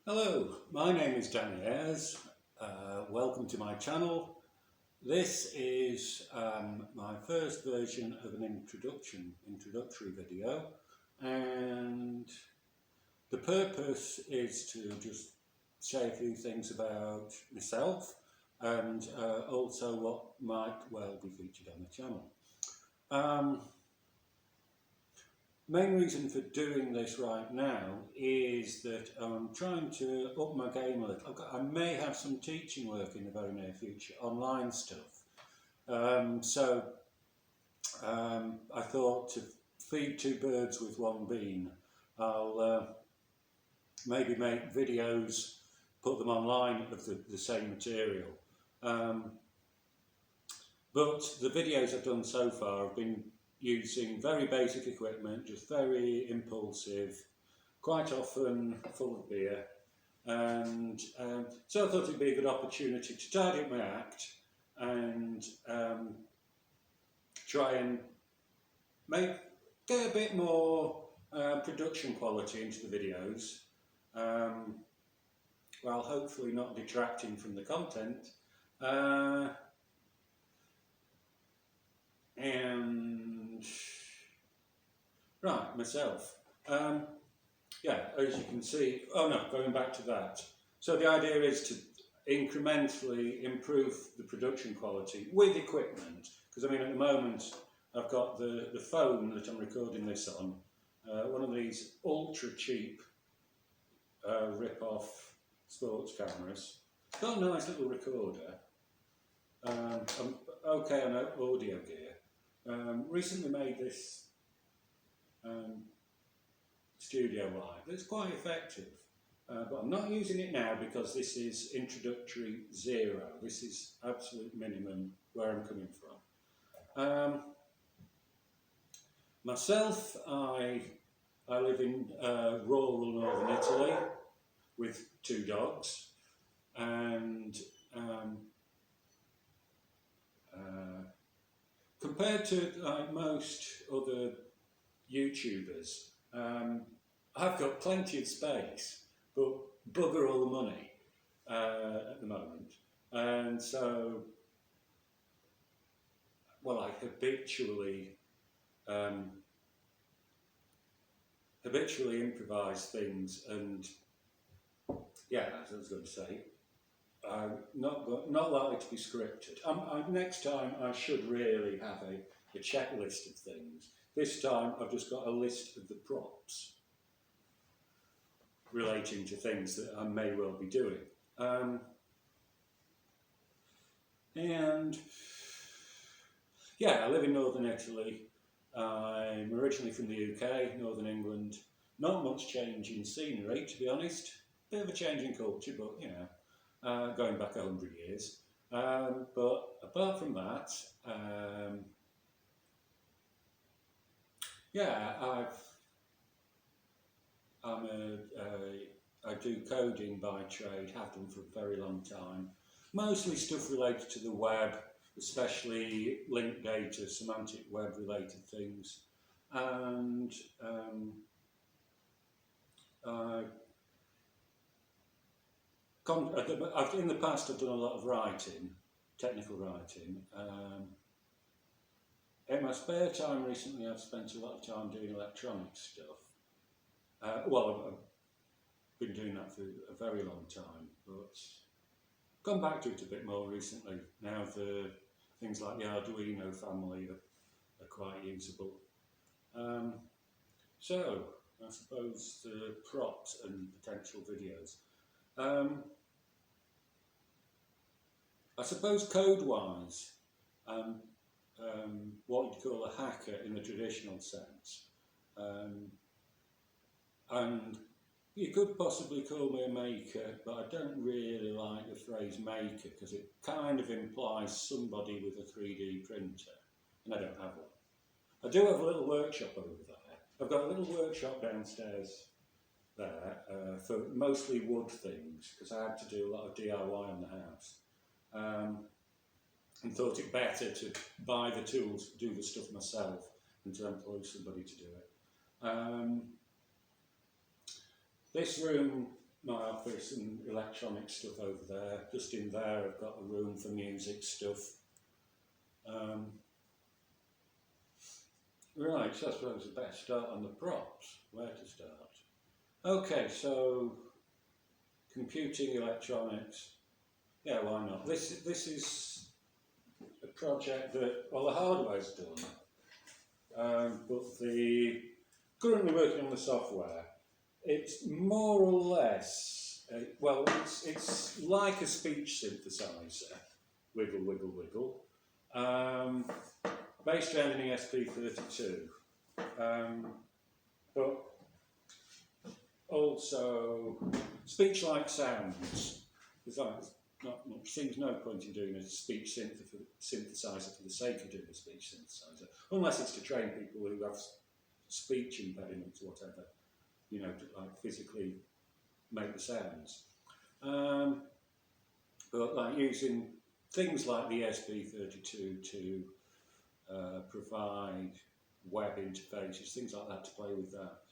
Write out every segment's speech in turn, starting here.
Hello, my name is Danny Ayres. Welcome to my channel. This is my first version of an introductory video, and the purpose is to just say a few things about myself and also what might well be featured on the channel. Main reason for doing this right now is that I'm trying to up my game a little. I may have some teaching work in the very near future, online stuff. I thought to feed two birds with one bean, I'll maybe make videos, put them online of the same material. But the videos I've done so far have been using very basic equipment, just very impulsive, quite often full of beer, and so I thought it'd be a good opportunity to tidy up my act and try and get a bit more production quality into the videos, while hopefully not detracting from the content. Right, myself. Yeah, as you can see, going back to that. So the idea is to incrementally improve the production quality with equipment. Because I mean, at the moment, I've got the phone that I'm recording this on, one of these ultra cheap rip-off sports cameras. It's got a nice little recorder. I'm okay on audio gear. Recently made this studio light that's quite effective, but I'm not using it now because this is introductory 0. This is absolute minimum where I'm coming from. Myself, I live in rural northern Italy with 2 dogs, and compared to most other YouTubers, I've got plenty of space, but bugger all the money at the moment, and so, well, I habitually improvise things, and yeah, as I was going to say, not likely to be scripted. Next time I should really have a checklist of things. This time I've just got a list of the props relating to things that I may well be doing. And yeah, I live in northern Italy. I'm originally from the UK, northern England. Not much change in scenery, to be honest. Bit of a change in culture, but you know, going back 100 years. But apart from that, yeah, I do coding by trade, have done for a very long time. Mostly stuff related to the web, especially linked data, semantic web related things. And in the past I've done a lot of writing, technical writing. In my spare time recently I've spent a lot of time doing electronic stuff. Well, I've been doing that for a very long time, but gone back to it a bit more recently. Now the things like the Arduino family are quite usable. So, I suppose the props and potential videos. I suppose code-wise, what you'd call a hacker in the traditional sense. And you could possibly call me a maker, but I don't really like the phrase maker because it kind of implies somebody with a 3D printer, and I don't have one. I do have a little workshop over there. I've got a little workshop downstairs there for mostly wood things, because I had to do a lot of DIY in the house. And thought it better to buy the tools, do the stuff myself, than to employ somebody to do it. This room my office and electronic stuff over there. Just in there I've got a room for music stuff. Right, so I suppose I better start on the props. Where to start? Okay, so computing, electronics. Yeah, why not? This is a project that, well, the hardware's done, but currently working on the software. It's more or less, well, it's like a speech synthesizer, wiggle, wiggle, wiggle, based around an ESP32, but also speech-like sounds. Seems no point in doing a speech synthesizer for the sake of doing a speech synthesizer, unless it's to train people who have speech impediments or whatever, you know, to like physically make the sounds. But like using things like the ESP32 to provide web interfaces, things like that, to play with that,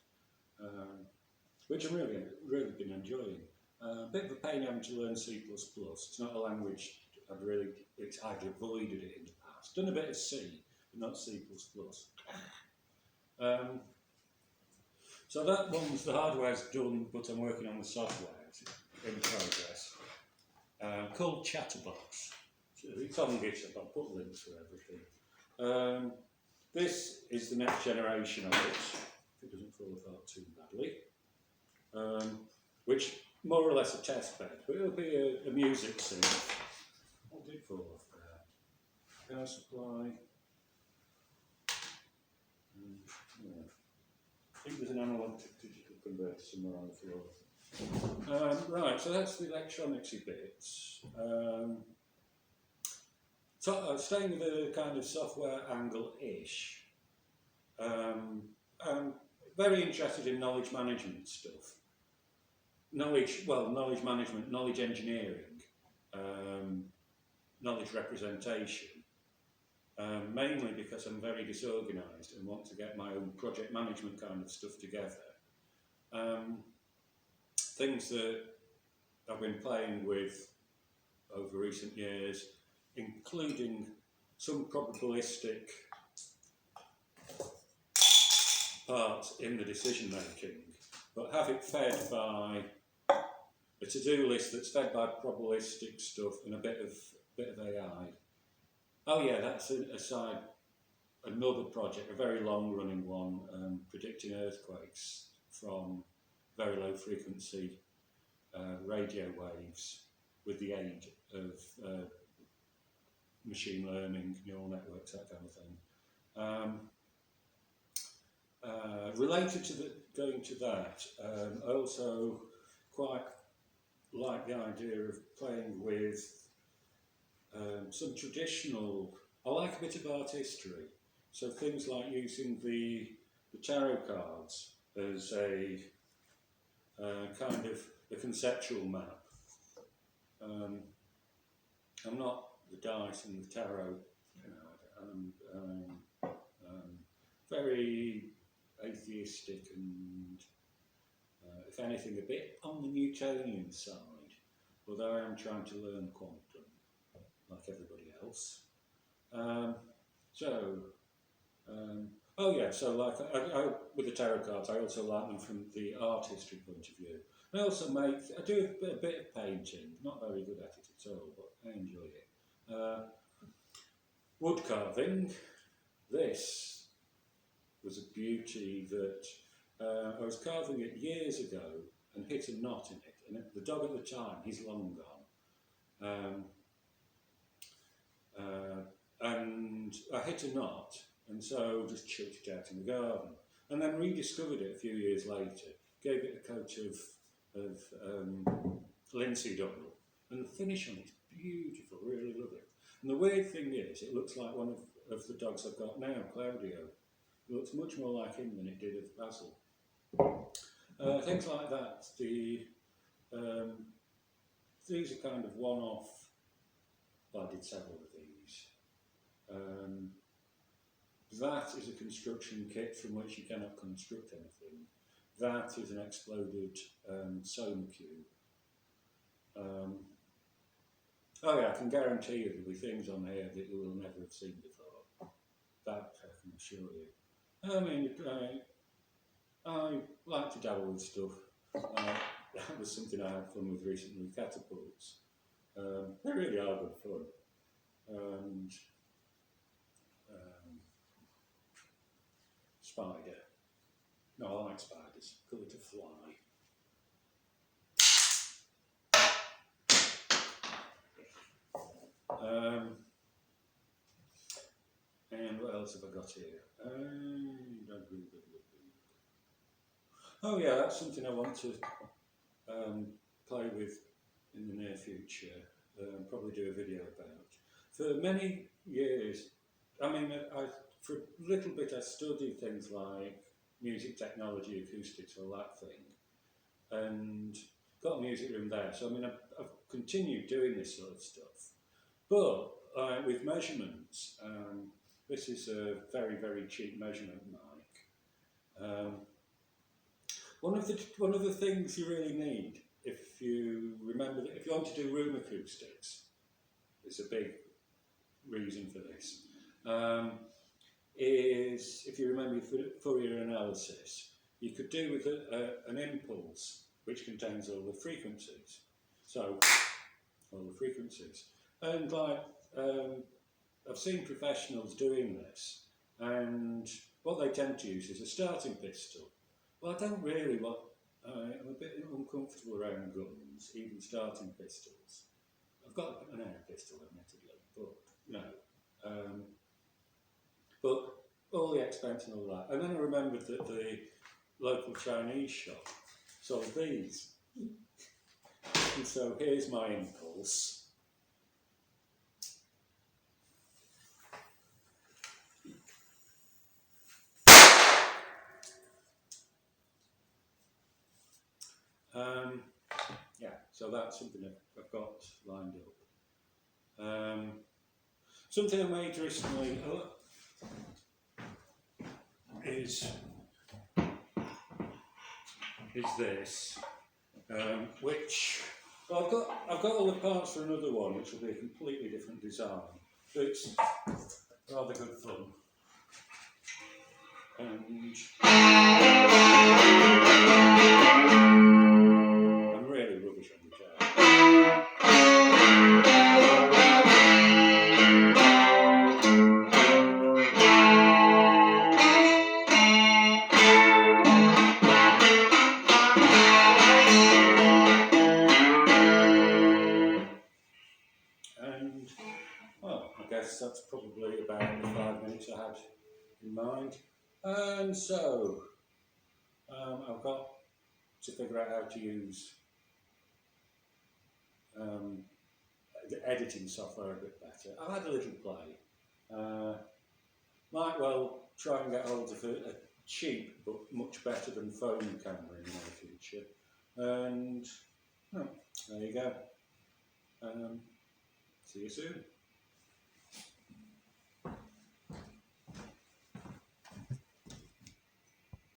which I've really been enjoying. A bit of a pain having to learn C++. It's not a language I'd avoided it in the past. Done a bit of C, but not C++. So that one's, the hardware's done, but I'm working on the software. It's in progress. Called Chatterbox. It's on GitHub. I'll put links for everything. This is the next generation of it, if it doesn't fall apart too badly. Which more or less a test bed, but it'll be a music synth. What did it fall off there? Power supply. Yeah. I think there's an analog to digital converter somewhere on the floor. Right, so that's the electronicsy bits. Staying with a kind of software angle-ish. I'm very interested in knowledge management stuff. Knowledge management, knowledge engineering, knowledge representation. Mainly because I'm very disorganised and want to get my own project management kind of stuff together. Things that I've been playing with over recent years, including some probabilistic parts in the decision making, but have it fed by a to-do list that's fed by probabilistic stuff and a bit of AI. Oh yeah, that's another project, a very long-running one, predicting earthquakes from very low frequency radio waves with the aid of machine learning, neural networks, that kind of thing. Related to going to that, I also quite like the idea of playing with some traditional, I like a bit of art history, so things like using the tarot cards as a kind of a conceptual map. I'm not the dice and the tarot, you know, I'm very atheistic and, if anything, a bit on the Newtonian side, although I am trying to learn quantum, like everybody else. Oh yeah, so like I, with the tarot cards, I also like them from the art history point of view. I do a bit of painting, not very good at it at all, but I enjoy it. Wood carving, this was a beauty that I was carving it years ago and hit a knot in it, and the dog at the time, he's long gone. And I hit a knot, and so just chucked it out in the garden, and then rediscovered it a few years later, gave it a coat of linseed oil, and the finish on it's beautiful, really love it. And the weird thing is, it looks like one of the dogs I've got now, Claudio. It looks much more like him than it did of Basil. Things like that. These are kind of one-off. Well, I did several of these. That is a construction kit from which you cannot construct anything. that is an exploded Sohm cube. Oh yeah, I can guarantee you there'll be things on here that you will never have seen before. That I can assure you. I mean, I like to dabble with stuff. That was something I had fun with recently, catapults. They really are good fun. And spider. No, I like spiders. Good to fly. And what else have I got here? Oh yeah, that's something I want to play with in the near future. Probably do a video about. For many years, I mean, for a little bit I studied things like music technology, acoustics, all that thing, and got a music room there. So I mean, I've continued doing this sort of stuff, but with measurements, this is a very, very cheap measurement mic. One of the things you really need, if you remember, if you want to do room acoustics, it's a big reason for this, is if you remember Fourier analysis, you could do with an impulse which contains all the frequencies. So, all the frequencies. And like, I've seen professionals doing this, and what they tend to use is a starting pistol. Well, I don't really want, I'm a bit uncomfortable around guns, even starting pistols. I've got an air pistol, admittedly, but no. But all the expense and all that. And then I remembered that the local Chinese shop sold these. And so here's my impulse. Yeah, so that's something that I've got lined up. Something I made recently is this, which, well, I've got all the parts for another one, which will be a completely different design. But it's rather good fun. And I'm really rubbish on the guitar. And, well, I guess that's probably about the 5 minutes I had in mind. And so, I've got to figure out how to use the editing software a bit better. I've had a little play. Might well try and get hold of a cheap but much better than phone camera in the near future. And, oh, there you go. See you soon.